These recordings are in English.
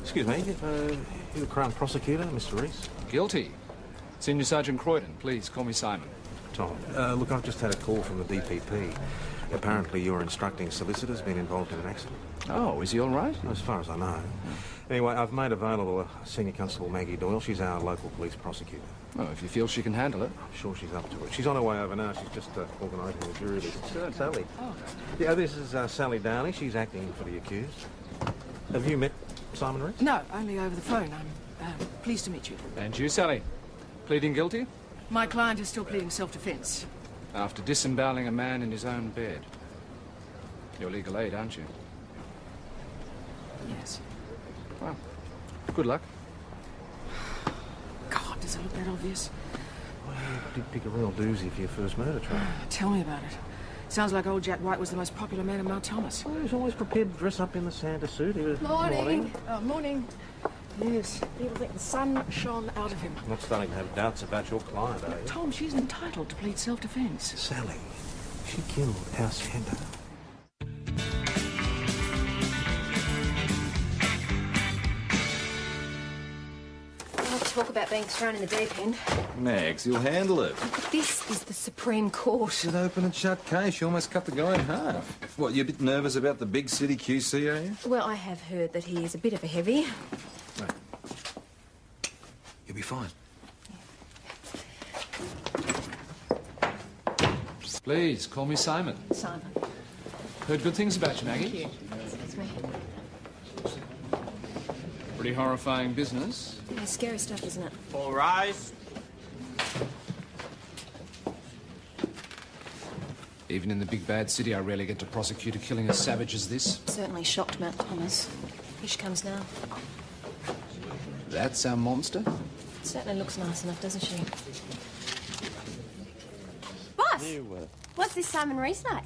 Excuse me, you the Crown Prosecutor, Mr. Reese? Guilty. Senior Sergeant Croydon, please call me Simon. Tom, look, I've just had a call from the DPP. Apparently your instructing solicitor's been involved in an accident. Oh, is he all right? As far as I know. Anyway, I've made available Senior Constable Maggie Doyle. She's our local police prosecutor. Oh, if you feel she can handle it. I'm sure she's up to it. She's on her way over now. She's just organising the jury list. Sally. Oh. Yeah, this is Sally Downey. She's acting for the accused. Have you met Simon Reese? No, only over the phone. I'm pleased to meet you. And you, Sally? Pleading guilty? My client is still pleading self-defence. After disemboweling a man in his own bed. You're legal aid, aren't you? Yes. Well, good luck. God, does it look that obvious? Well, you did pick a real doozy for your first murder trial. Tell me about it. Sounds like old Jack White was the most popular man in Mount Thomas. Well, he was always prepared to dress up in the Santa suit. He was... Morning. Morning. Yes, people think the sun shone out of him. I'm not starting to have doubts about your client, are you? Tom, she's entitled to plead self-defence. Sally, she killed our Santa. Talk about being thrown in the deep end. Mags, you'll handle it. But this is the Supreme Court. It's an open and shut case. You almost cut the guy in half. What, you're a bit nervous about the big city QC, are you? Well, I have heard that he is a bit of a heavy. Right. You'll be fine. Please, call me Simon. Simon. Heard good things about you, Maggie. Thank you. That's me. Pretty horrifying business. Yeah, scary stuff, isn't it? All rise. Even in the big bad city, I rarely get to prosecute a killing as savage as this. Certainly shocked Mount Thomas. Here she comes now. That's our monster? Certainly looks nice enough, doesn't she? Boss! What's this Simon Reese like?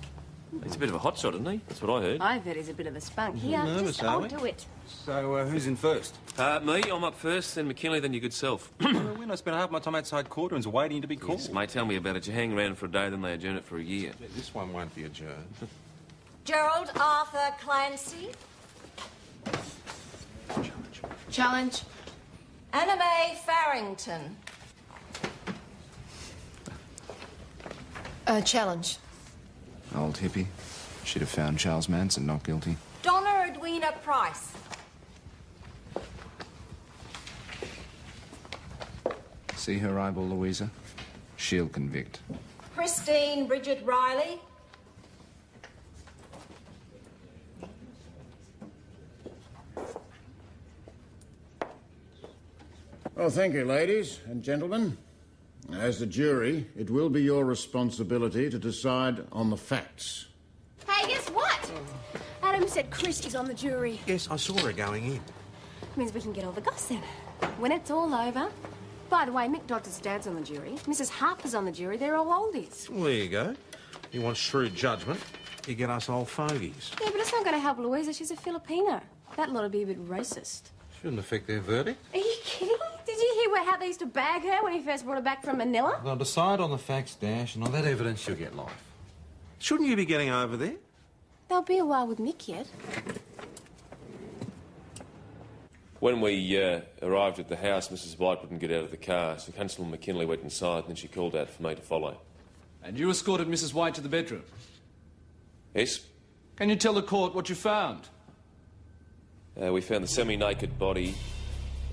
He's a bit of a hotshot, isn't he? That's what I heard. I bet he's a bit of a spunk. Here, nervous, just are I'll we? do it. So, who's in first? Me, I'm up first, then McKinley, then your good self. When I spent half my time outside courtrooms waiting to be called. Yes, mate, tell me about it. You hang around for a day, then they adjourn it for a year. Yeah, this one won't be adjourned. Gerald Arthur Clancy. Challenge. Anna Mae Farrington. Challenge. Old hippie. Should have found Charles Manson not guilty. Donna Edwina Price. See her eyeball, Louisa? She'll convict. Christine Bridget Riley. Well, thank you, ladies and gentlemen. As the jury, it will be your responsibility to decide on the facts. Hey, guess what? Adam said Chris is on the jury. Yes, I saw her going in. Means we can get all the goss then. When it's all over. By the way, Mick Dodds' dad's on the jury. Mrs. Harper's on the jury. They're all oldies. Well, there you go. You want shrewd judgment, you get us old fogies. Yeah, but it's not going to help Louisa. She's a Filipino. That lot would be a bit racist. Shouldn't affect their verdict. Are you kidding? Did you hear how they used to bag her when he first brought her back from Manila? They'll decide on the facts, Dash, and on that evidence you'll get life. Shouldn't you be getting over there? They'll be a while with Mick yet. When we arrived at the house, Mrs. White wouldn't get out of the car, so Constable McKinley went inside, and then she called out for me to follow. And you escorted Mrs. White to the bedroom? Yes? Can you tell the court what you found? We found the semi-naked body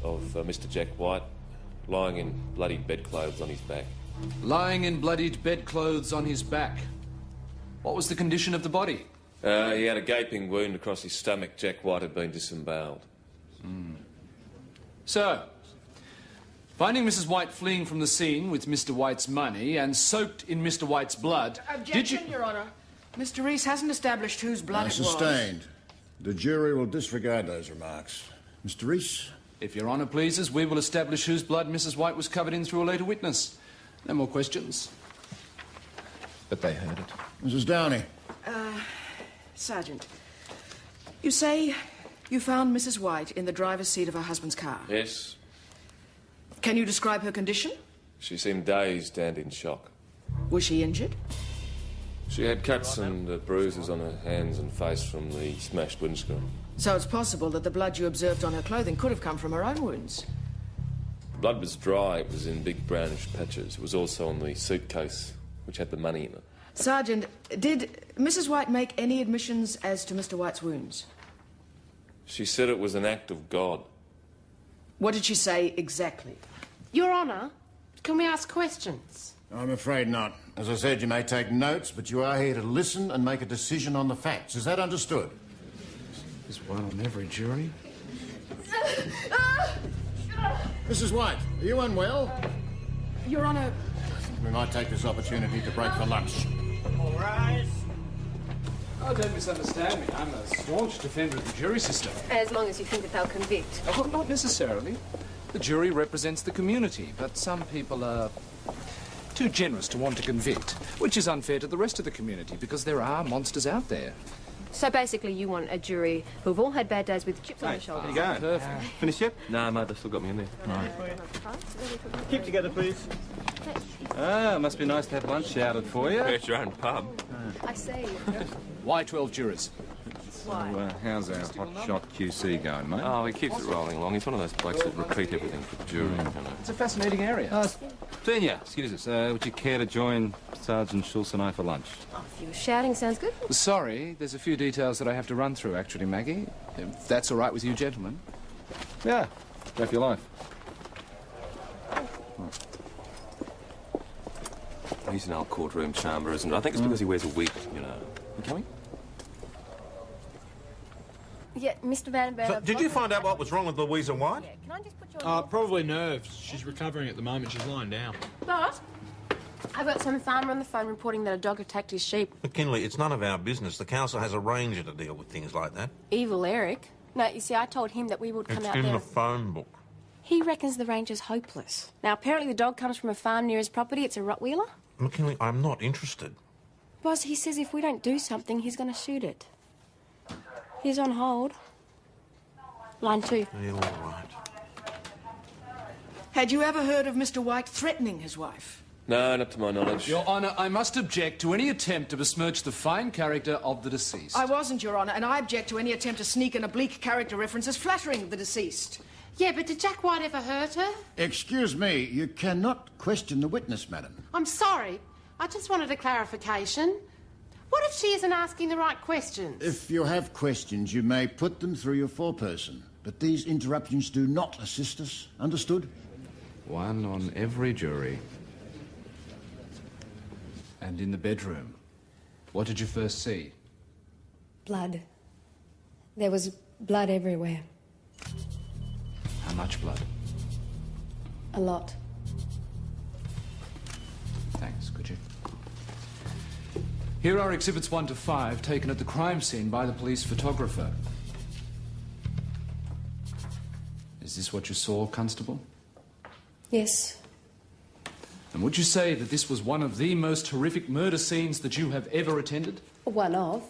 of Mr. Jack White lying in bloodied bedclothes on his back. Lying in bloodied bedclothes on his back. What was the condition of the body? He had a gaping wound across his stomach. Jack White had been disemboweled. So, finding Mrs. White fleeing from the scene with Mr. White's money and soaked in Mr. White's blood... Objection, Your Honour. Mr. Reese hasn't established whose blood it was. Sustained. The jury will disregard those remarks. Mr. Reese? If Your Honour pleases, we will establish whose blood Mrs. White was covered in through a later witness. No more questions. But they heard it. Mrs. Downey? Sergeant, you say you found Mrs. White in the driver's seat of her husband's car. Yes? Can you describe her condition? She seemed dazed and in shock. Was she injured? She had cuts and bruises on her hands and face from the smashed windscreen. So it's possible that the blood you observed on her clothing could have come from her own wounds. The blood was dry, it was in big brownish patches. It was also on the suitcase, which had the money in it. Sergeant, did Mrs. White make any admissions as to Mr. White's wounds? She said it was an act of God. What did she say exactly? Your Honour, can we ask questions? I'm afraid not. As I said, you may take notes, but you are here to listen and make a decision on the facts. Is that understood? There's one on every jury. Mrs. White, are you unwell? Your Honour... We might take this opportunity to break for lunch. Oh, don't misunderstand me. I'm a staunch defender of the jury system. As long as you think that they'll convict. Oh, not necessarily. The jury represents the community, but some people are too generous to want to convict, which is unfair to the rest of the community because there are monsters out there. So basically you want a jury who've all had bad days with chips on their shoulders. How you going? Perfect. Finished yet? Nah, mate, they've still got me in there. Keep together, please. Ah, must be nice to have lunch shouted for you. It's your own pub. I see. Why 12 jurors? Why? How's our hot shot QC going, mate? Oh, he keeps it rolling along. He's one of those blokes that repeat everything for the jury, you know. It's a fascinating area. Senior, excuse us. Would you care to join Sergeant Schultz and I for lunch? If you were shouting, sounds good. Sorry, there's a few details that I have to run through, actually, Maggie. If that's all right with you, gentlemen. Yeah, go for your life. He's an old courtroom charmer, isn't it? I think it's because he wears a wig, you know. You coming? Yeah, Mr. Van So, did you find out what was wrong with Louisa White? Yeah, can I just put you on Probably nerves. She's recovering at the moment. She's lying down. But I've got some farmer on the phone reporting that a dog attacked his sheep. McKinley, it's none of our business. The council has a ranger to deal with things like that. Evil Eric. No, you see, I told him that we would come It's out in there. the phone book. He reckons the ranger's hopeless. Now, apparently the dog comes from a farm near his property. It's a Rottweiler. McKinley, I'm not interested. Boss, he says if we don't do something, he's going to shoot it. He's on hold. Line 2. You're all right. Had you ever heard of Mr. White threatening his wife? No, not to my knowledge. Your Honour, I must object to any attempt to besmirch the fine character of the deceased. I wasn't, Your Honour, and I object to any attempt to sneak an oblique character reference as flattering the deceased. Yeah, but did Jack White ever hurt her? Excuse me, you cannot question the witness, madam. I'm sorry. I just wanted a clarification. What if she isn't asking the right questions? If you have questions, you may put them through your foreperson. But these interruptions do not assist us. Understood? One on every jury. And in the bedroom, what did you first see? Blood. There was blood everywhere. How much blood? A lot. Thanks, could you? Here are exhibits 1 to 5 taken at the crime scene by the police photographer. Is this what you saw, Constable? Yes. And would you say that this was one of the most horrific murder scenes that you have ever attended? One of.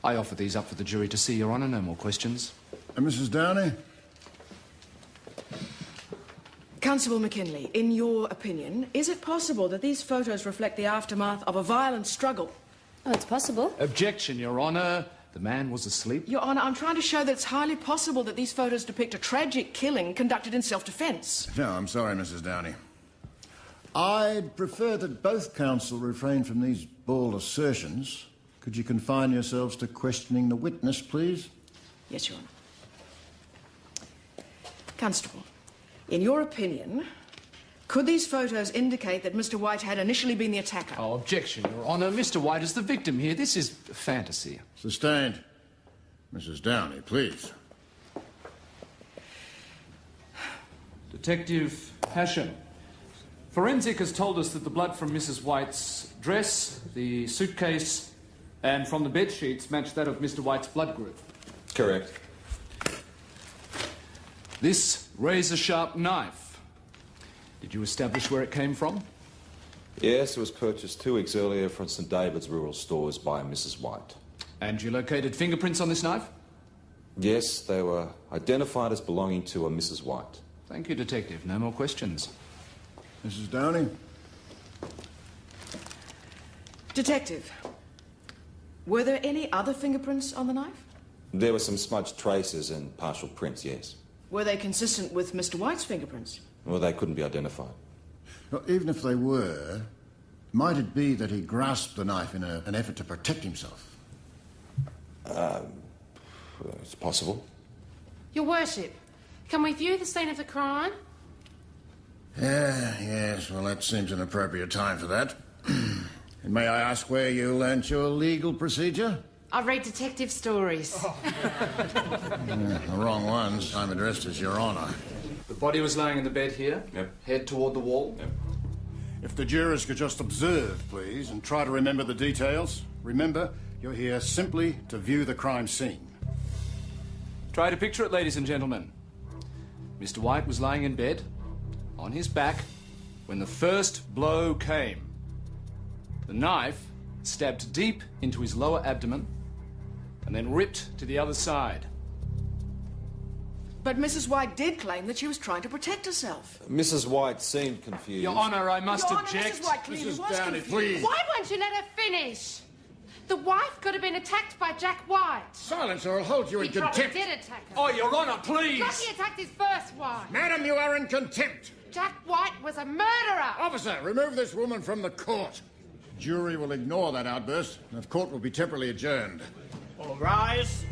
I offer these up for the jury to see, Your Honour. No more questions. Mrs. Downey? Constable McKinley, in your opinion, is it possible that these photos reflect the aftermath of a violent struggle? Oh, it's possible. Objection, Your Honour. The man was asleep. Your Honour, I'm trying to show that it's highly possible that these photos depict a tragic killing conducted in self-defence. No, I'm sorry, Mrs. Downey. I'd prefer that both counsel refrain from these bald assertions. Could you confine yourselves to questioning the witness, please? Yes, Your Honour. Constable, in your opinion, could these photos indicate that Mr. White had initially been the attacker? Oh, objection, Your Honour. Mr. White is the victim here. This is fantasy. Sustained. Mrs. Downey, please. Detective Hasham. Forensic has told us that the blood from Mrs. White's dress, the suitcase, and from the bed sheets matched that of Mr. White's blood group. Correct. This razor-sharp knife, did you establish where it came from? Yes, it was purchased 2 weeks earlier from St David's Rural Stores by Mrs. White. And you located fingerprints on this knife? Yes, they were identified as belonging to a Mrs. White. Thank you, Detective. No more questions. Mrs. Downey? Detective, were there any other fingerprints on the knife? There were some smudged traces and partial prints, yes. Were they consistent with Mr. White's fingerprints? Well, they couldn't be identified. Well, even if they were, might it be that he grasped the knife in an effort to protect himself? It's possible. Your Worship, can we view the scene of the crime? Yes, well, that seems an appropriate time for that. And may I ask where you learnt your legal procedure? I read detective stories. The wrong ones. I'm addressed as Your Honour. The body was lying in the bed here. Yep. Head toward the wall. Yep. If the jurors could just observe, please, and try to remember the details. Remember, you're here simply to view the crime scene. Try to picture it, ladies and gentlemen. Mr. White was lying in bed, on his back, when the first blow came. The knife stabbed deep into his lower abdomen and then ripped to the other side. But Mrs. White did claim that she was trying to protect herself. Mrs. White seemed confused. Your Honour, I must Your Honour, object. Mrs. White clearly Mrs. was Downey, confused. please. Why won't you let her finish? The wife could have been attacked by Jack White. Silence, or I'll hold you in He probably contempt. did attack her. Oh, Your Honour, please! Jackie attacked his first wife. Madam, you are in contempt. Jack White was a murderer. Officer, remove this woman from the court. Jury will ignore that outburst, and the court will be temporarily adjourned. All rise.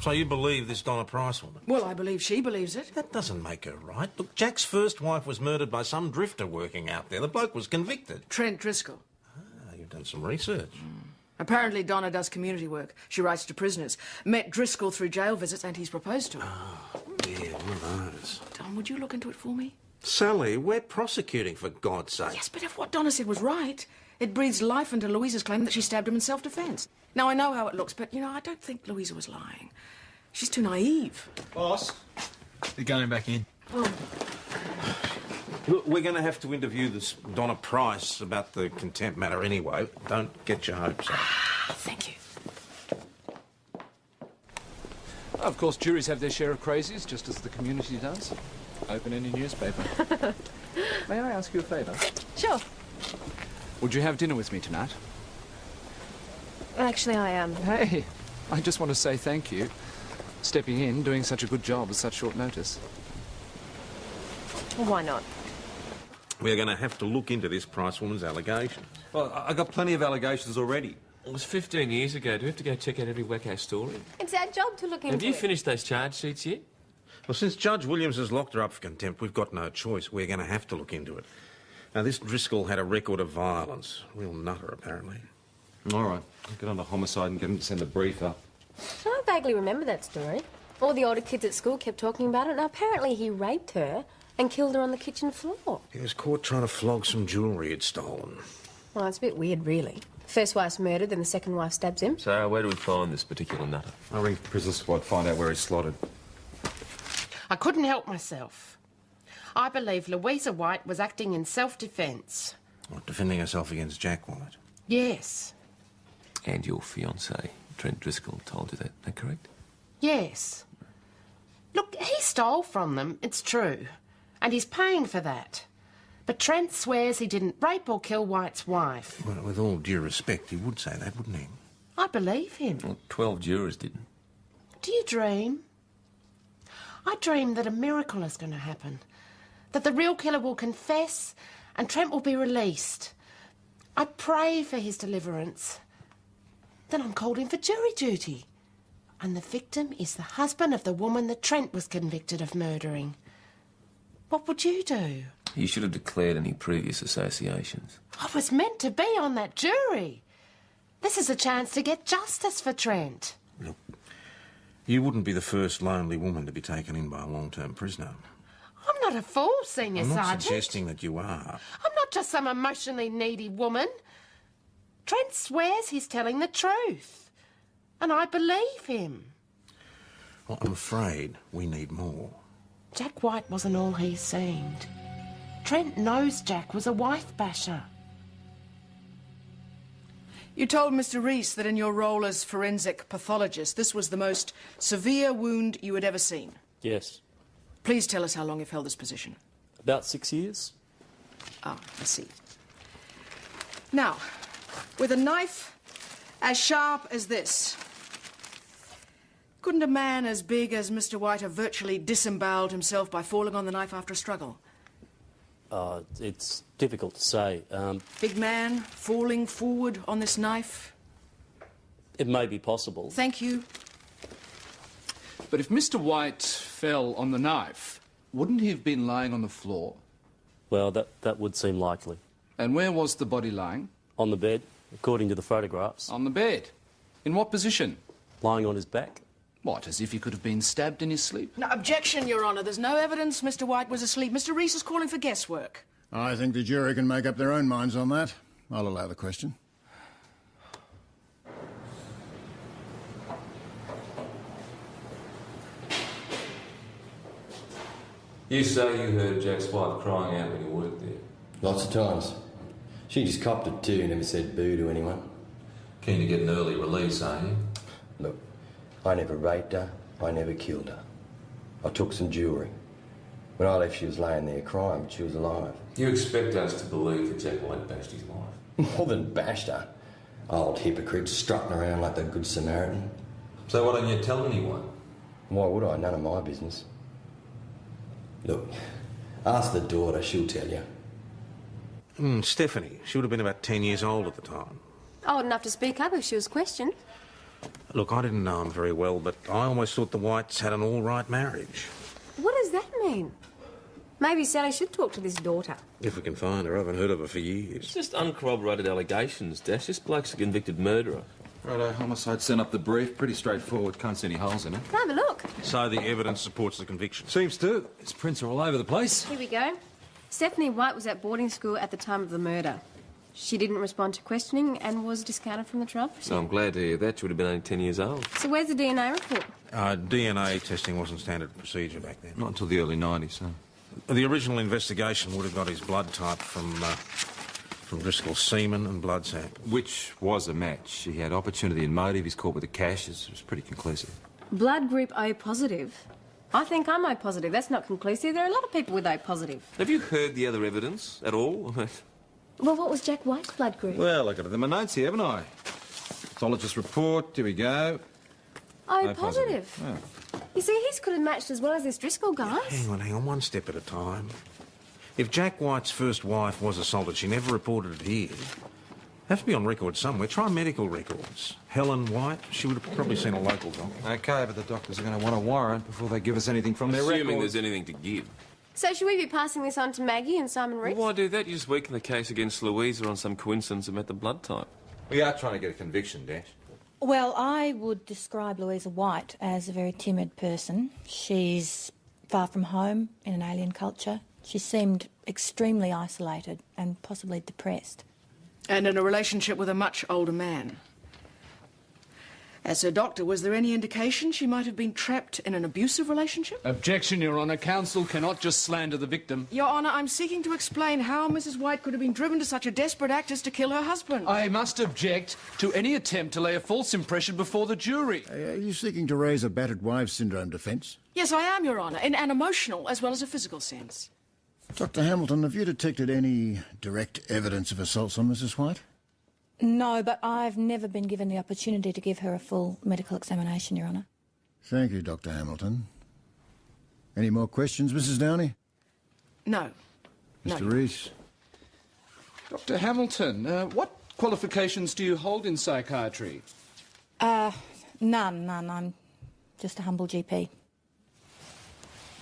So you believe this Donna Price woman? Well, I believe she believes it. That doesn't make her right. Look, Jack's first wife was murdered by some drifter working out there. The bloke was convicted. Trent Driscoll. Ah, you've done some research. Apparently Donna does community work. She writes to prisoners. Met Driscoll through jail visits and he's proposed to her. Oh, dear, one of those. Don, would you look into it for me? Sally, we're prosecuting, for God's sake. Yes, but if what Donna said was right, it breathes life into Louisa's claim that she stabbed him in self-defence. Now, I know how it looks, but, you know, I don't think Louisa was lying. She's too naive. Boss, they're going back in. Oh. Look, we're going to have to interview this Donna Price about the contempt matter anyway. Don't get your hopes up. Thank you. Of course, juries have their share of crazies, just as the community does. Open any newspaper. May I ask you a favour? Sure. Would you have dinner with me tonight? Actually, I am. Hey, I just want to say thank you. Stepping in, doing such a good job with such short notice. Well, why not? We're going to have to look into this Price woman's allegations. Well, I got plenty of allegations already. It was 15 years ago. Do we have to go check out every wacko story? It's our job to look into Have you it. finished those charge sheets yet? Well, since Judge Williams has locked her up for contempt, we've got no choice. We're going to have to look into it. Now, this Driscoll had a record of violence. Real nutter, apparently. All right, I'll get on to homicide and get him to send a brief up. I vaguely remember that story. All the older kids at school kept talking about it, and apparently he raped her and killed her on the kitchen floor. He was caught trying to flog some jewellery he'd stolen. Well, it's a bit weird, really. First wife's murdered, then the second wife stabs him. So, where do we find this particular nutter? I'll ring prison squad, find out where he's slotted. I couldn't help myself. I believe Louisa White was acting in self-defence. What, defending herself against Jack White? Yes. And your fiancé, Trent Driscoll, told you that. Is that correct? Yes. Look, he stole from them, it's true. And he's paying for that. But Trent swears he didn't rape or kill White's wife. Well, with all due respect, he would say that, wouldn't he? I believe him. Well, 12 jurors didn't. Do you dream? I dream that a miracle is going to happen. That the real killer will confess and Trent will be released. I pray for his deliverance. Then I'm called in for jury duty. And the victim is the husband of the woman that Trent was convicted of murdering. What would you do? You should have declared any previous associations. I was meant to be on that jury. This is a chance to get justice for Trent. Look, you wouldn't be the first lonely woman to be taken in by a long-term prisoner. I'm not a fool, Senior I'm not Sergeant. suggesting that you are. I'm not just some emotionally needy woman. Trent swears he's telling the truth. And I believe him. Well, I'm afraid we need more. Jack White wasn't all he seemed. Trent knows Jack was a wife basher. You told Mr. Reese that in your role as forensic pathologist, this was the most severe wound you had ever seen. Yes. Please tell us how long you've held this position. About 6 years. Oh, I see. Now, with a knife as sharp as this, couldn't a man as big as Mr. White have virtually disemboweled himself by falling on the knife after a struggle? It's difficult to say. Big man falling forward on this knife? It may be possible. Thank you. But if Mr. White fell on the knife, wouldn't he have been lying on the floor? Well, that would seem likely. And where was the body lying? On the bed, according to the photographs. On the bed? In what position? Lying on his back. What, as if he could have been stabbed in his sleep? No, objection, Your Honour. There's no evidence Mr. White was asleep. Mr. Rees is calling for guesswork. I think the jury can make up their own minds on that. I'll allow the question. You say you heard Jack's wife crying out when you worked there? Lots of times. She just copped it too, never said boo to anyone. Keen to get an early release, are you? Look, I never raped her, I never killed her. I took some jewellery. When I left, she was laying there crying, but she was alive. You expect us to believe that Jack White bashed his wife? More than bashed her. Old hypocrite strutting around like the Good Samaritan. So why don't you tell anyone? Why would I? None of my business. Look, ask the daughter, she'll tell you. Stephanie. She would have been about 10 years old at the time. Old enough to speak up if she was questioned. Look, I didn't know him very well, but I always thought the Whites had an all-right marriage. What does that mean? Maybe Sally should talk to this daughter. If we can find her. I haven't heard of her for years. It's just uncorroborated allegations, Dash. This bloke's a convicted murderer. Righto, homicide sent up the brief. Pretty straightforward. Can't see any holes in it. Have a look. So the evidence supports the conviction? Seems to. His prints are all over the place. Here we go. Stephanie White was at boarding school at the time of the murder. She didn't respond to questioning and was discounted from the trial proceeding. I'm glad to hear that. She would have been only 10 years old. So where's the DNA report? DNA testing wasn't standard procedure back then. Not until the early 90s, so. The original investigation would have got his blood type from Driscoll's semen and blood sample. Which was a match. He had opportunity and motive. He's caught with the cash. It was pretty conclusive. Blood group O positive. I think I'm O positive. That's not conclusive. There are a lot of people with O positive. Have you heard the other evidence at all? Well, what was Jack White's blood group? Well, I got it in my notes here, haven't I? Pathologist report. Here we go. O positive. Yeah. You see, his could have matched as well as this Driscoll guy's. Hang on, one step at a time. If Jack White's first wife was assaulted, she never reported it here. Have to be on record somewhere. Try medical records. Helen White, she would have probably seen a local doctor. OK, but the doctors are going to want a warrant before they give us anything from their records. Assuming there's anything to give. So should we be passing this on to Maggie and Simon Rees? Well, why do that? You just weaken the case against Louisa on some coincidence about the blood type. We are trying to get a conviction, Dash. Well, I would describe Louisa White as a very timid person. She's far from home in an alien culture. She seemed extremely isolated and possibly depressed. And in a relationship with a much older man. As her doctor, was there any indication she might have been trapped in an abusive relationship? Objection, Your Honour. Counsel cannot just slander the victim. Your Honour, I'm seeking to explain how Mrs. White could have been driven to such a desperate act as to kill her husband. I must object to any attempt to lay a false impression before the jury. Are you seeking to raise a battered wives syndrome defence? Yes, I am, Your Honour, in an emotional as well as a physical sense. Dr. Hamilton, have you detected any direct evidence of assaults on Mrs. White? No, but I've never been given the opportunity to give her a full medical examination, Your Honour. Thank you, Dr. Hamilton. Any more questions, Mrs. Downey? No. Mr. Rees? Dr. Hamilton, what qualifications do you hold in psychiatry? None. I'm just a humble GP.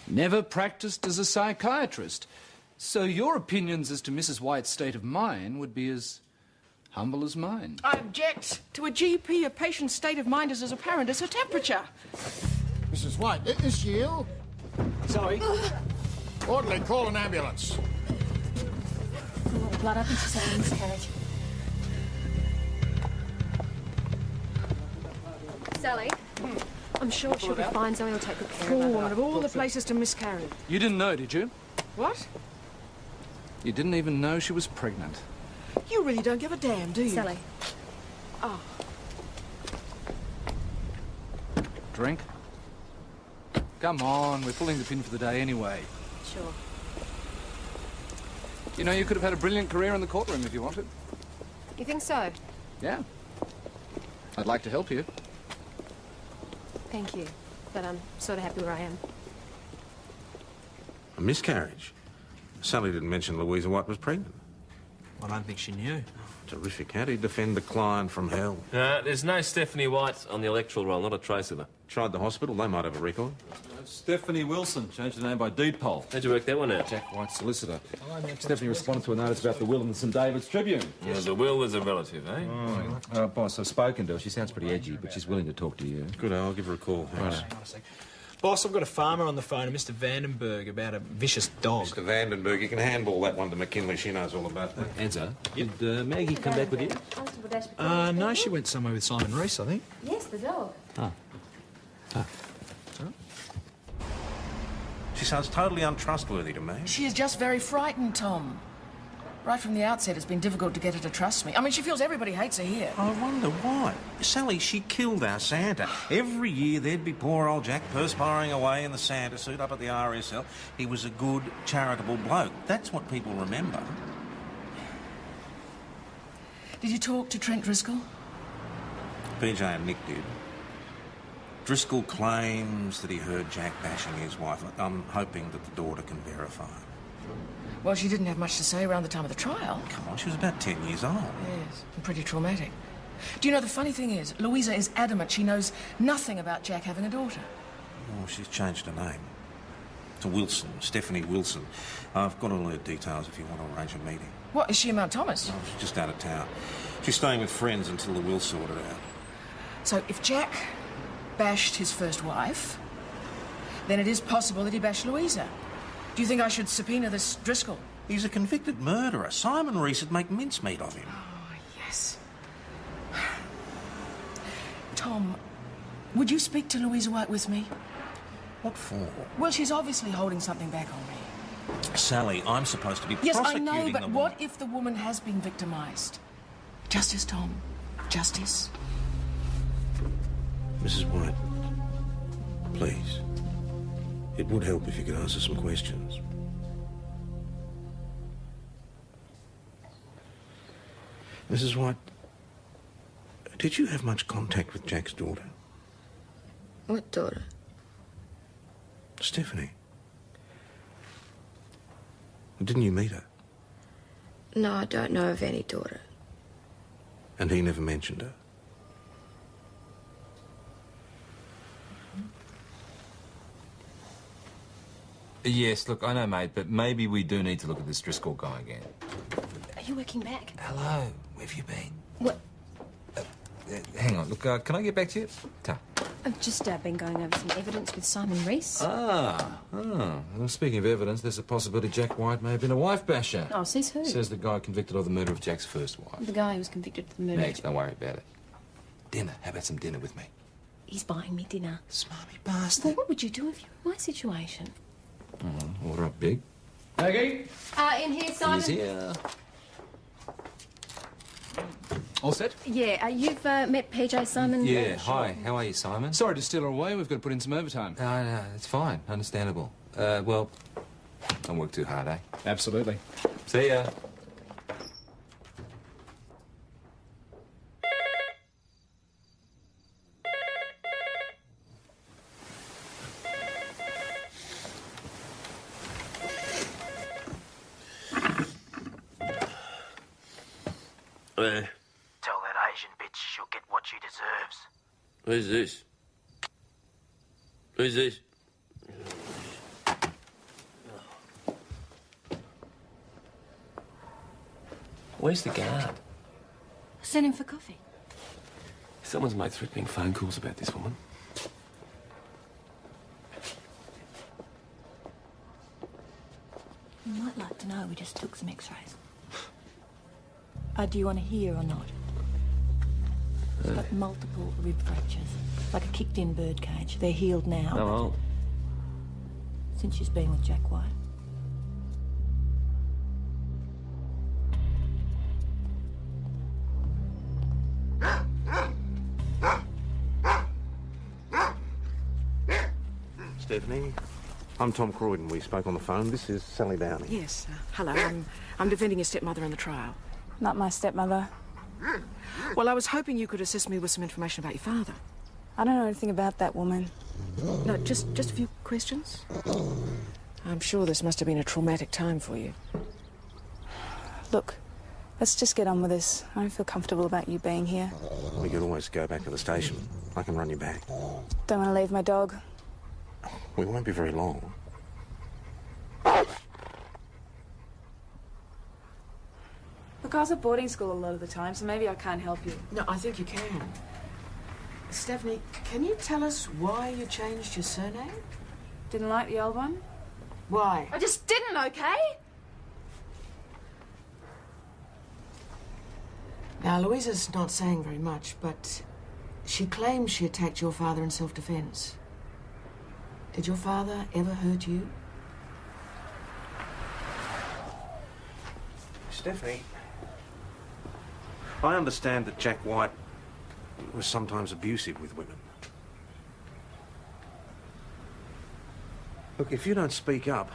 Never practiced as a psychiatrist. So your opinions as to Mrs. White's state of mind would be as humble as mine. I object to a GP. A patient's state of mind is as apparent as her temperature. Mrs. White, is she ill? Sorry. Orderly, call an ambulance. A lot of blood. I think she's having a miscarriage. Sally, I'm sure she'll be fine. Zoe will take good care Poor of her. woman, of all the places to miscarry. You didn't know, did you? What? You didn't even know she was pregnant. You really don't give a damn, do you? Sally. Oh. Drink? Come on, we're pulling the pin for the day anyway. Sure. You know, you could have had a brilliant career in the courtroom if you wanted. You think so? Yeah. I'd like to help you. Thank you. But I'm sort of happy where I am. A miscarriage? Sally didn't mention Louisa White was pregnant. I don't think she knew. Terrific. How do you defend the client from hell? There's no Stephanie White on the electoral roll, not a trace of her. Tried the hospital, they might have a record. Stephanie Wilson, changed her name by deed poll. How'd you work that one out? Jack White's solicitor. Stephanie responded to a notice about the will in the St David's Tribune. Yeah, the will is a relative, eh? Boss, I've spoken to her. She sounds pretty edgy, but she's willing to talk to you. Good, I'll give her a call. Thanks. Hang on a sec. Boss, I've got a farmer on the phone, Mr. Vandenberg, about a vicious dog. Mr. Vandenberg, you can handball that one to McKinley. She knows all about that. Enzo, did Maggie come back with you? No, she went somewhere with Simon Reese, I think. Yes, the dog. She sounds totally untrustworthy to me. She is just very frightened, Tom. Right from the outset, it's been difficult to get her to trust me. I mean, she feels everybody hates her here. I wonder why. Sally, she killed our Santa. Every year there'd be poor old Jack perspiring away in the Santa suit up at the RSL. He was a good, charitable bloke. That's what people remember. Did you talk to Trent Driscoll? PJ and Nick did. Driscoll claims that he heard Jack bashing his wife. I'm hoping that the daughter can verify. Well, she didn't have much to say around the time of the trial. Come on, she was about 10 years old. Yes, and pretty traumatic. Do you know, the funny thing is, Louisa is adamant she knows nothing about Jack having a daughter. Oh, she's changed her name to Wilson, Stephanie Wilson. I've got all her details if you want to arrange a meeting. What, is she in Mount Thomas? Oh, she's just out of town. She's staying with friends until the will's sorted out. So if Jack bashed his first wife, then it is possible that he bashed Louisa. Do you think I should subpoena this Driscoll? He's a convicted murderer. Simon Reese would make mincemeat of him. Oh, yes. Tom, would you speak to Louisa White with me? What for? Well, she's obviously holding something back on me. Sally, I'm supposed to be Yes, I prosecuting know, but the what if the woman has been victimised? Justice, Tom. Justice. Mrs. White, please. It would help if you could answer some questions. Mrs. White, did you have much contact with Jack's daughter? What daughter? Stephanie. Didn't you meet her? No, I don't know of any daughter. And he never mentioned her? Yes, look, I know, mate, but maybe we do need to look at this Driscoll guy again. Are you working back? Hello, where have you been? What? Hang on, look, can I get back to you? Ta. I've just been going over some evidence with Simon Reese. Well, speaking of evidence, there's a possibility Jack White may have been a wife basher. Oh, says who? Says the guy convicted of the murder of Jack's first wife. The guy who was convicted of the murder. Max, don't worry about it. Dinner. How about some dinner with me? He's buying me dinner. Smarmy bastard. Well, what would you do if you were in my situation? Order up big. Maggie? In here, Simon. He's here. All set? Yeah, you've met PJ, Simon? Yeah, hi. How are you, Simon? Sorry to steal her away. We've got to put in some overtime. No, it's fine. Understandable. Well, don't work too hard, eh? Absolutely. See ya. Tell that Asian bitch she'll get what she deserves. Who's this? Who's this? Where's the guard? Send him for coffee. Someone's made threatening phone calls about this woman. You might like to know we just took some x-rays. Do you want to hear or not? She's got multiple rib fractures, like a kicked-in birdcage. They're healed now. How old? Since she's been with Jack White. Stephanie, I'm Tom Croydon. We spoke on the phone. This is Sally Downey. Yes, hello. I'm defending your stepmother in the trial. Not my stepmother. Well, I was hoping you could assist me with some information about your father. I don't know anything about that woman. No, just a few questions. I'm sure this must have been a traumatic time for you. Look, let's just get on with this. I don't feel comfortable about you being here. We could always go back to the station. I can run you back. Don't want to leave my dog. We won't be very long. Look, I was at boarding school a lot of the time, so maybe I can't help you. No, I think you can. Stephanie, can you tell us why you changed your surname? Didn't like the old one? Why? I just didn't, okay? Now, Louisa's not saying very much, but she claims she attacked your father in self-defense. Did your father ever hurt you? Stephanie, I understand that Jack White was sometimes abusive with women. Look, if you don't speak up,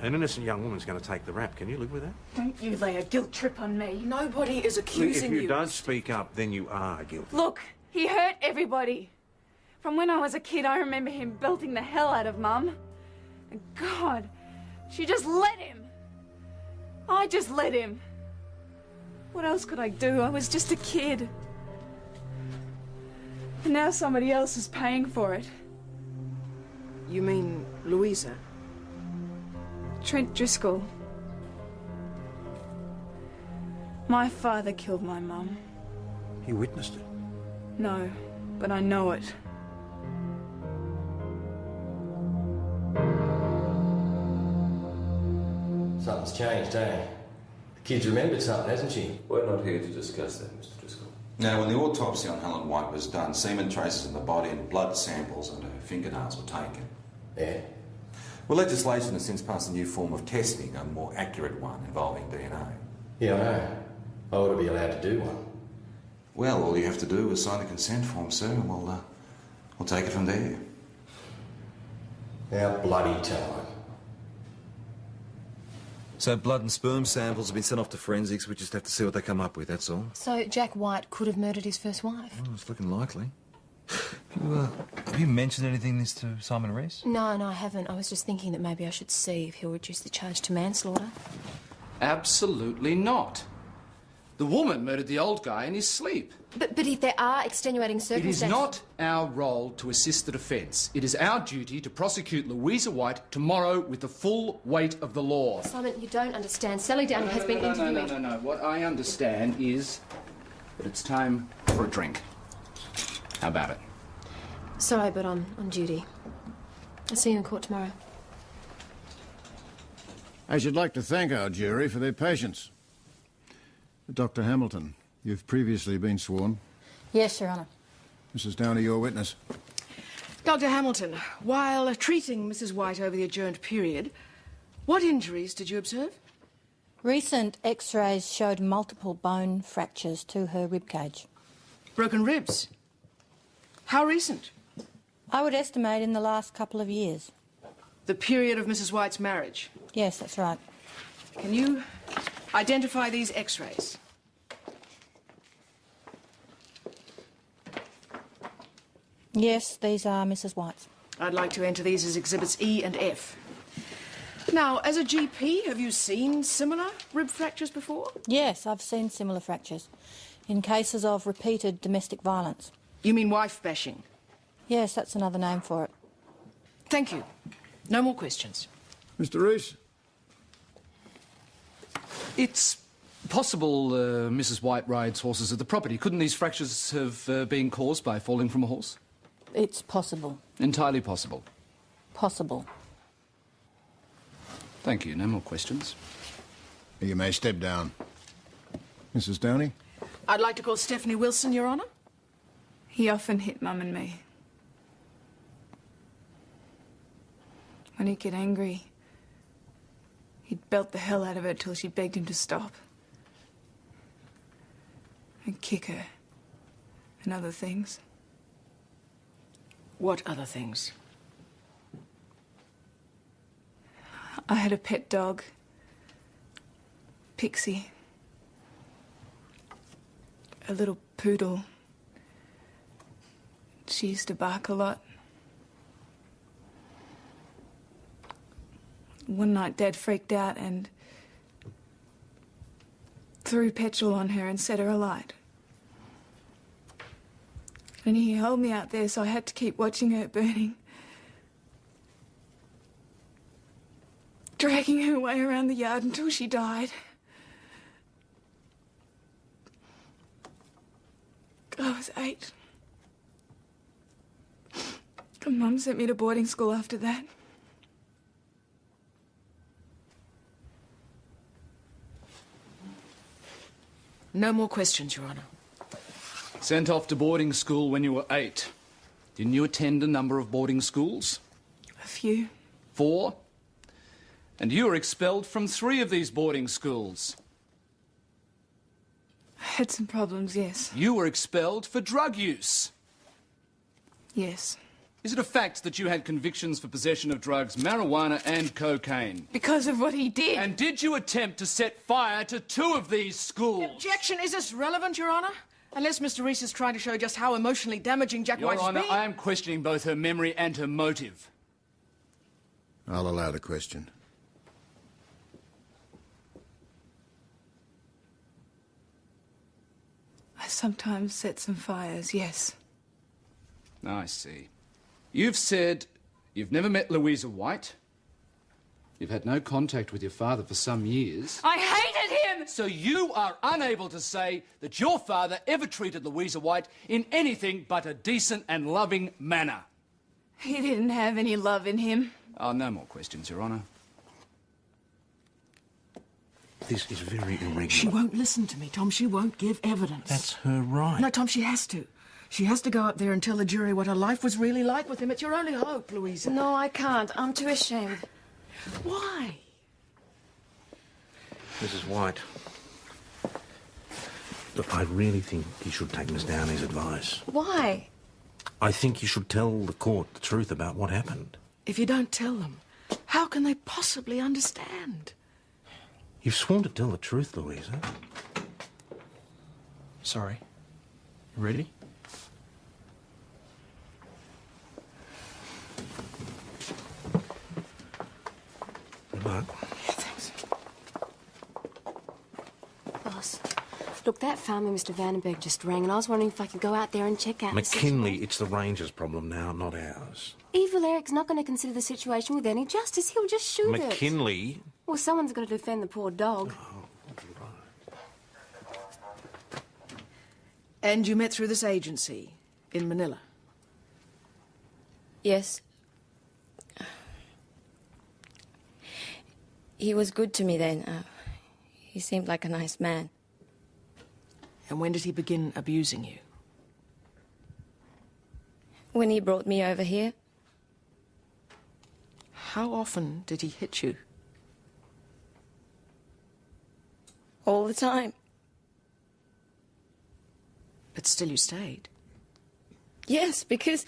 an innocent young woman's going to take the rap. Can you live with that? Don't you lay a guilt trip on me. Nobody is accusing If you don't speak up, then you are guilty. Look, he hurt everybody. From when I was a kid, I remember him belting the hell out of Mum. And God, she just let him. I just let him. What else could I do? I was just a kid. And now somebody else is paying for it. You mean Louisa? Trent Driscoll. My father killed my mum. You witnessed it? No, but I know it. Something's changed, eh? The kid's remembered something, hasn't she? We're not here to discuss that, Mr. Driscoll. Now, when the autopsy on Helen White was done, semen traces in the body and blood samples and her fingernails were taken. Yeah? Well, legislation has since passed a new form of testing, a more accurate one involving DNA. Yeah, I know. I ought to be allowed to do one. Well, all you have to do is sign the consent form, sir, and we'll take it from there. Now, bloody time. So blood and sperm samples have been sent off to forensics. We just have to see what they come up with, that's all. So Jack White could have murdered his first wife? Oh, it's looking likely. Have you mentioned anything this to Simon Rees? No, I haven't. I was just thinking that maybe I should see if he'll reduce the charge to manslaughter. Absolutely not. The woman murdered the old guy in his sleep. But if there are extenuating It is circumstances... not our role to assist the defence. It is our duty to prosecute Louisa White tomorrow with the full weight of the law. Simon, you don't understand. Sally Downey has been interviewing... No. What I understand is that it's time for a drink. How about it? Sorry, but I'm on duty. I'll see you in court tomorrow. I should like to thank our jury for their patience. Dr. Hamilton, you've previously been sworn. Yes, Your Honour. Mrs. Downey, your witness. Dr. Hamilton, while treating Mrs. White over the adjourned period, what injuries did you observe? Recent X-rays showed multiple bone fractures to her ribcage. Broken ribs? How recent? I would estimate in the last couple of years. The period of Mrs. White's marriage? Yes, that's right. Can you identify these X-rays? Yes, these are Mrs. White's. I'd like to enter these as exhibits E and F. Now, as a GP, have you seen similar rib fractures before? Yes, I've seen similar fractures in cases of repeated domestic violence. You mean wife bashing? Yes, that's another name for it. Thank you. No more questions. Mr. Rees? It's possible Mrs. White rides horses at the property. Couldn't these fractures have been caused by falling from a horse? It's possible. Entirely possible. Possible. Thank you. No more questions. You may step down. Mrs. Downey? I'd like to call Stephanie Wilson, Your Honour. He often hit Mum and me. When he'd get angry, he'd belt the hell out of her till she begged him to stop. And kick her. And other things. What other things? I had a pet dog, Pixie. A little poodle. She used to bark a lot. One night Dad freaked out and threw petrol on her and set her alight. And he held me out there, so I had to keep watching her burning. Dragging her way around the yard until she died. I was 8. And Mum sent me to boarding school after that. No more questions, Your Honour. Sent off to boarding school when you were 8. Didn't you attend a number of boarding schools? A few. 4? And you were expelled from 3 of these boarding schools. I had some problems, yes. You were expelled for drug use. Yes. Is it a fact that you had convictions for possession of drugs, marijuana and cocaine? Because of what he did. And did you attempt to set fire to 2 of these schools? Objection! Is this relevant, Your Honour? Unless Mr. Reese is trying to show just how emotionally damaging Jack White has been. Your Honour, I am questioning both her memory and her motive. I'll allow the question. I sometimes set some fires, yes. I see. You've said you've never met Louisa White. You've had no contact with your father for some years. I hated him! So you are unable to say that your father ever treated Louisa White in anything but a decent and loving manner. He didn't have any love in him. Oh, no more questions, Your Honour. This is very irregular. She won't listen to me, Tom. She won't give evidence. That's her right. No, Tom, she has to. She has to go up there and tell the jury what her life was really like with him. It's your only hope, Louisa. No, I can't. I'm too ashamed. Why? Mrs. White, look, I really think you should take Miss Downey's advice. Why? I think you should tell the court the truth about what happened. If you don't tell them, how can they possibly understand? You've sworn to tell the truth, Louisa. Sorry. Ready? Good luck. Yeah, thanks. Boss, look, that farmer, Mr. Vandenberg, just rang, and I was wondering if I could go out there and check out the McKinley, it's the Rangers' problem now, not ours. Evil Eric's not going to consider the situation with any justice. He'll just shoot it. McKinley? Well, someone's got to defend the poor dog. And you met through this agency in Manila? Yes. He was good to me then. He seemed like a nice man. And when did he begin abusing you? When he brought me over here. How often did he hit you? All the time. But still you stayed? Yes, because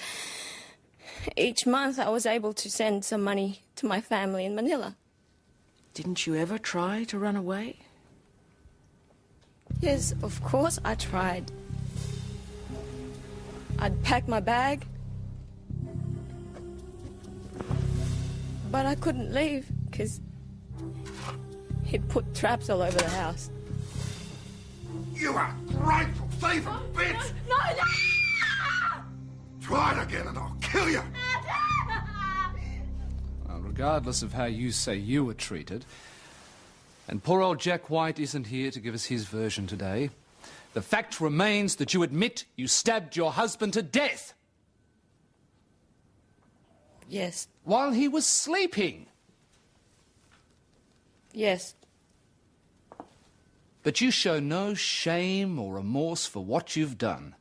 each month I was able to send some money to my family in Manila. Didn't you ever try to run away? Yes, of course I tried. I'd pack my bag. But I couldn't leave because he'd put traps all over the house. You ungrateful, thieving bitch! No, no! Try it again and I'll kill you! Well, regardless of how you say you were treated, and poor old Jack White isn't here to give us his version today, the fact remains that you admit you stabbed your husband to death. Yes. While he was sleeping. Yes. But you show no shame or remorse for what you've done.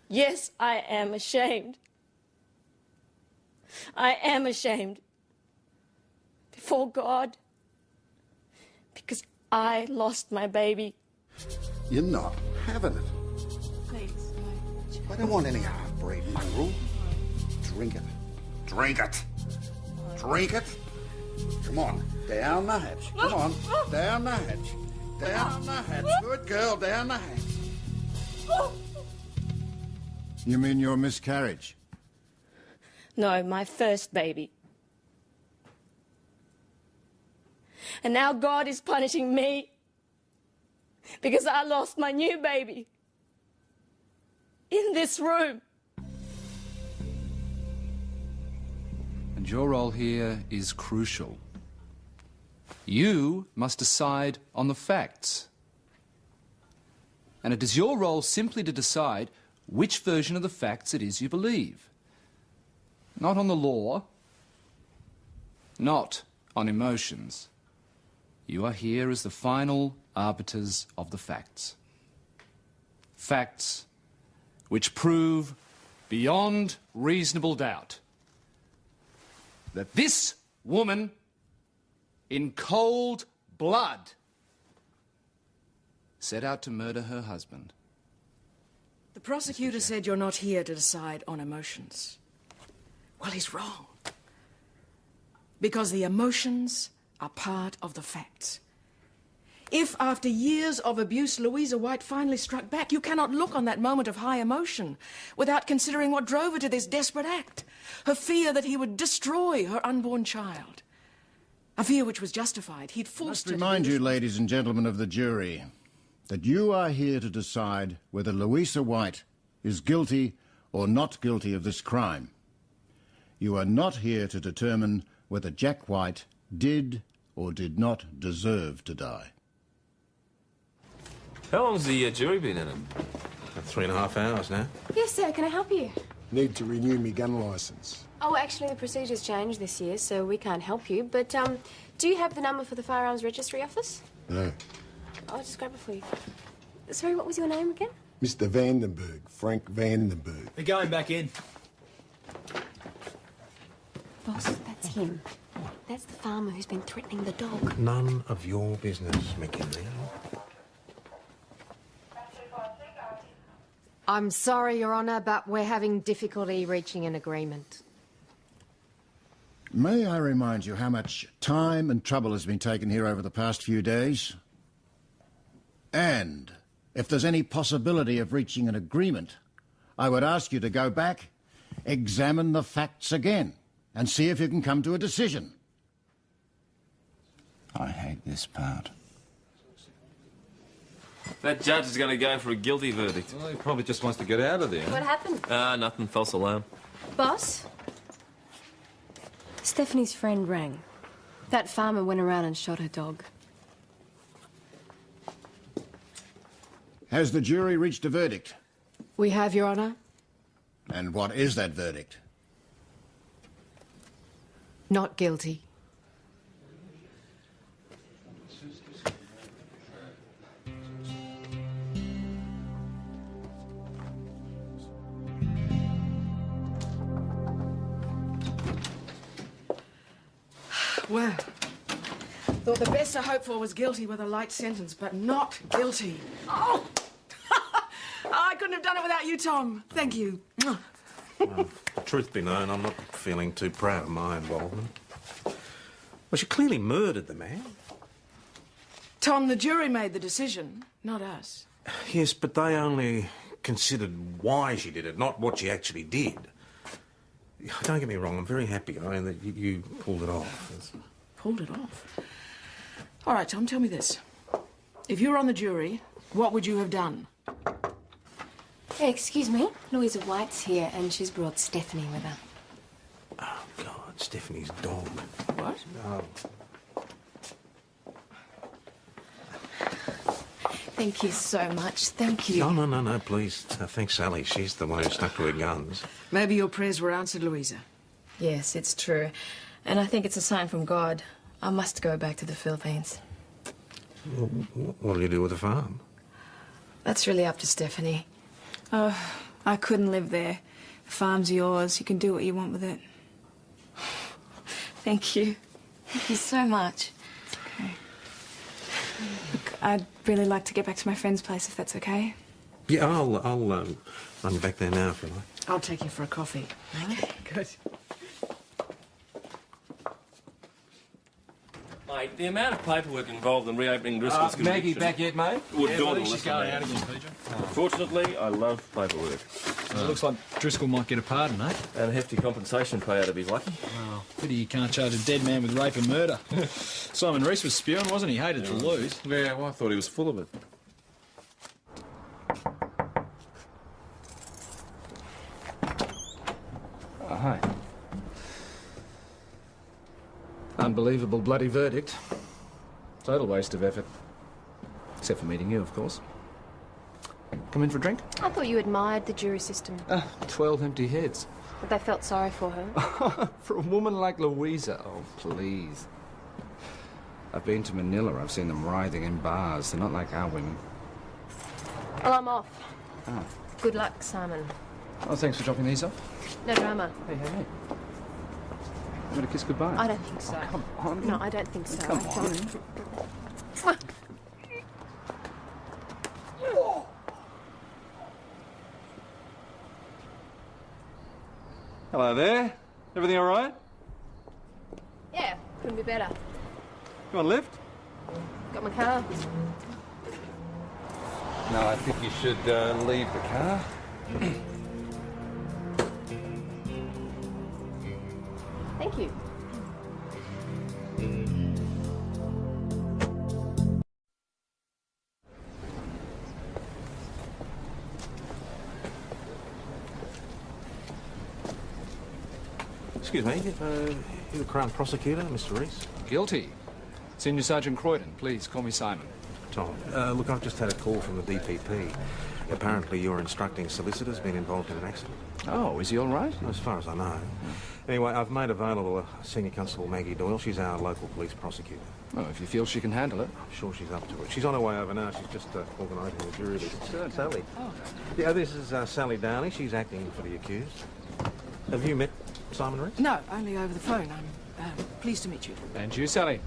Yes, I am ashamed. I am ashamed. Before God. Because I lost my baby. You're not having it. Please. I don't want any half-breed mongrel. Drink it. Drink it. Drink it. Come on, down the hatch. Come on, down the hatch. Down the hatch. Good girl, down the hatch. You mean your miscarriage? No, my first baby. And now God is punishing me because I lost my new baby in this room. And your role here is crucial. You must decide on the facts. And it is your role simply to decide which version of the facts it is you believe. Not on the law, not on emotions. You are here as the final arbiters of the facts. Facts which prove beyond reasonable doubt that this woman, in cold blood, set out to murder her husband. The prosecutor said you're not here to decide on emotions. Well, he's wrong. Because the emotions are part of the facts. If, after years of abuse, Louisa White finally struck back, you cannot look on that moment of high emotion without considering what drove her to this desperate act. Her fear that he would destroy her unborn child. A fear which was justified. He'd forced her to... I must remind you, ladies and gentlemen of the jury, that you are here to decide whether Louisa White is guilty or not guilty of this crime. You are not here to determine whether Jack White did or did not deserve to die. How long's the jury been in it? About 3.5 hours now. Yes, sir. Can I help you? Need to renew me gun licence. Oh, actually, the procedure's changed this year, so we can't help you. But, do you have the number for the Firearms Registry Office? No. I'll just grab it for you. Sorry, what was your name again? Mr. Vandenberg, Frank Vandenberg. They're going back in. Boss, that's him. That's the farmer who's been threatening the dog. None of your business, McKinley. I'm sorry, Your Honour, but we're having difficulty reaching an agreement. May I remind you how much time and trouble has been taken here over the past few days? And if there's any possibility of reaching an agreement, I would ask you to go back, examine the facts again, and see if you can come to a decision. I hate this part. That judge is going to go for a guilty verdict. Well, he probably just wants to get out of there. What happened? Nothing. False alarm. Boss? Stephanie's friend rang. That farmer went around and shot her dog. Has the jury reached a verdict? We have, Your Honour. And what is that verdict? Not guilty. Well, thought the best I hoped for was guilty with a light sentence, but not guilty. Oh! I couldn't have done it without you, Tom. Thank you. Well, truth be known, I'm not feeling too proud of my involvement. Well, she clearly murdered the man. Tom, the jury made the decision, not us. Yes, but they only considered why she did it, not what she actually did. Don't get me wrong, I'm very happy, that you pulled it off. Pulled it off? All right, Tom, tell me this. If you were on the jury, what would you have done? Hey, excuse me. Louisa White's here, and she's brought Stephanie with her. Oh, God, Stephanie's dog. What? Oh. Thank you so much. Thank you. No, please. Thanks, Sally. She's the one who stuck to her guns. Maybe your prayers were answered, Louisa. Yes, it's true. And I think it's a sign from God. I must go back to the Philippines. What'll you do with the farm? That's really up to Stephanie. Oh, I couldn't live there. The farm's yours. You can do what you want with it. Thank you. Thank you so much. It's okay. Look, I'd really like to get back to my friend's place, if that's okay. Yeah, I'll run you back there now, if you like. I'll take you for a coffee. Okay, good. Mate, the amount of paperwork involved in reopening Driscoll's Maggie conviction back yet, mate? would Yeah, dawn well, on she's us, going mate. out again, Peter. Fortunately, I love paperwork. It looks like Driscoll might get a pardon, mate. And a hefty compensation payout if he's lucky. Oh, pity you can't charge a dead man with rape and murder. Simon Rees was spewing, wasn't he? Hated to lose. Yeah, well, I thought he was full of it. Oh, hi. Unbelievable bloody verdict. Total waste of effort. Except for meeting you, of course. Come in for a drink? I thought you admired the jury system. 12 empty heads. But they felt sorry for her. For a woman like Louisa, oh, please. I've been to Manila. I've seen them writhing in bars. They're not like our women. Well, I'm off. Oh. Good luck, Simon. Oh, thanks for dropping these off. No drama. Hey. You want to kiss goodbye? I don't think so. Oh, come on. No, I don't think so. Come I on. don't. Hello there. Everything all right? Yeah, couldn't be better. You want a lift? Got my car. No, I think you should leave the car. Thank you. Excuse me, you the Crown Prosecutor, Mr. Rees? Guilty. Senior Sergeant Croydon, please call me Simon. Tom, look, I've just had a call from the DPP. Apparently your instructing solicitor's been involved in an accident. Oh, is he all right? As far as I know. Anyway, I've made available Senior Constable Maggie Doyle. She's our local police prosecutor. Oh, if you feel she can handle it. I'm sure she's up to it. She's on her way over now. She's just organising the jury list. Sally. Oh. Yeah, this is Sally Downey. She's acting for the accused. Have you met Simon Rees? No, only over the phone. I'm pleased to meet you. And you, Sally?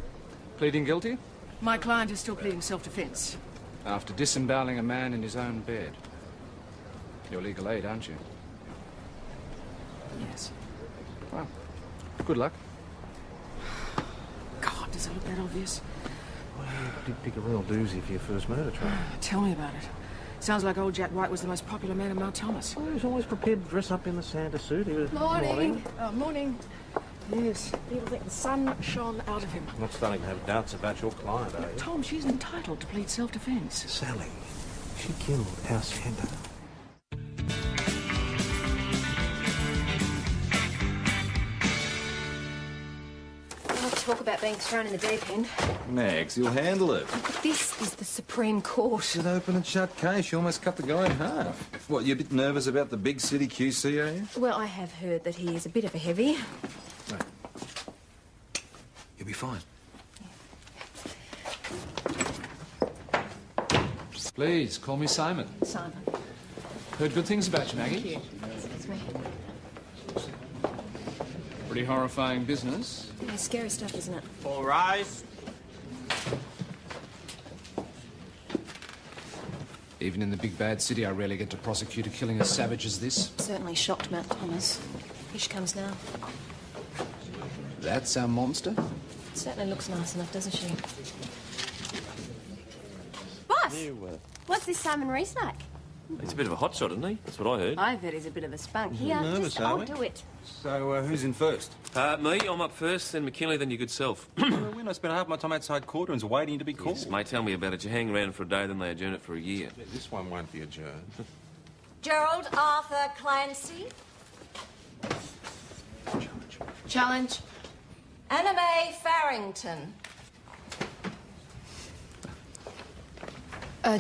Pleading guilty? My client is still pleading self-defence. After disemboweling a man in his own bed. You're legal aid, aren't you? Yes. Well, good luck. God, does it look that obvious? Well, you did pick a real doozy for your first murder trial. Tell me about it. Sounds like old Jack White was the most popular man in Mount Thomas. Well, he was always prepared to dress up in the Santa suit. He was... Morning. Morning. Yes, people think the sun shone out of him. I'm not starting to have doubts about your client, are you? Tom, she's entitled to plead self-defence. Sally, she killed our Santa. Talk about being thrown in the deep end. Mags, you'll handle it. This is the Supreme Court. It's an open and shut case. You almost cut the guy in half. What, you're a bit nervous about the big city QC, are you? Well, I have heard that he is a bit of a heavy. You'll be fine. Please, call me Simon. Simon. Heard good things about you, Maggie. Thank you. That's me. Pretty horrifying business. Yeah, scary stuff, isn't it? All rise. Even in the big bad city, I rarely get to prosecute a killing as savage as this. Certainly shocked Mount Thomas. Here she comes now. That's our monster? Certainly looks nice enough, doesn't she? Boss! What's this Simon Rees like? He's a bit of a hotshot, isn't he? That's what I heard. I've heard he's a bit of a spunk. Here, nervous, just are I'll we? do it. So, who's in first? Me, I'm up first, then McKinley, then your good self. When I spent half my time outside courtrooms waiting to be called. Yes, mate, tell me about it. You hang around for a day, then they adjourn it for a year. This one won't be adjourned. Gerald Arthur Clancy. Challenge. Anna Mae Farrington.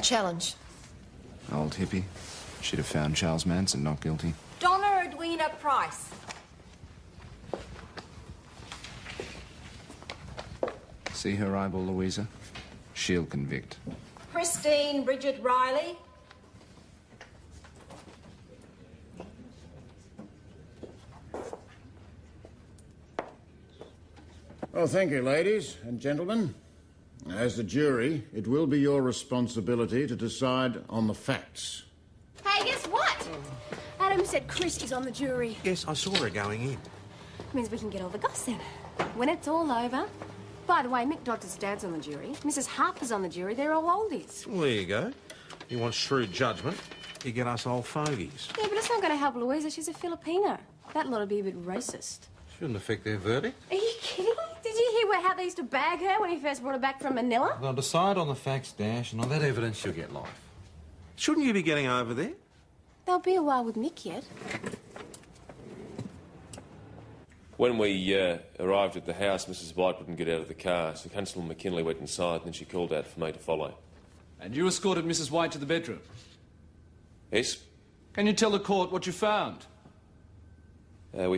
Challenge. Old hippie. Should have found Charles Manson not guilty. Donna Edwina Price. See her eyeball, Louisa? She'll convict. Christine Bridget Riley. Well, thank you, ladies and gentlemen. As the jury, it will be your responsibility to decide on the facts. Hey, guess what? Adam said Chris is on the jury. Yes, I saw her going in. Means we can get all the goss then. When it's all over, By the way, Mick Dodds' dad's on the jury. Mrs. Harper's on the jury. They're all oldies. Well, there you go. You want shrewd judgment, you get us old fogies. Yeah, but it's not going to help Louisa. She's a Filipino. That lot would be a bit racist. Shouldn't affect their verdict. Are you kidding? Did you hear how they used to bag her when he first brought her back from Manila? They'll decide on the facts, Dash, and on that evidence you'll get life. Shouldn't you be getting over there? There'll be a while with Mick yet. When we arrived at the house, Mrs. White wouldn't get out of the car, so Constable McKinley went inside and then she called out for me to follow. And you escorted Mrs. White to the bedroom? Yes? Can you tell the court what you found? We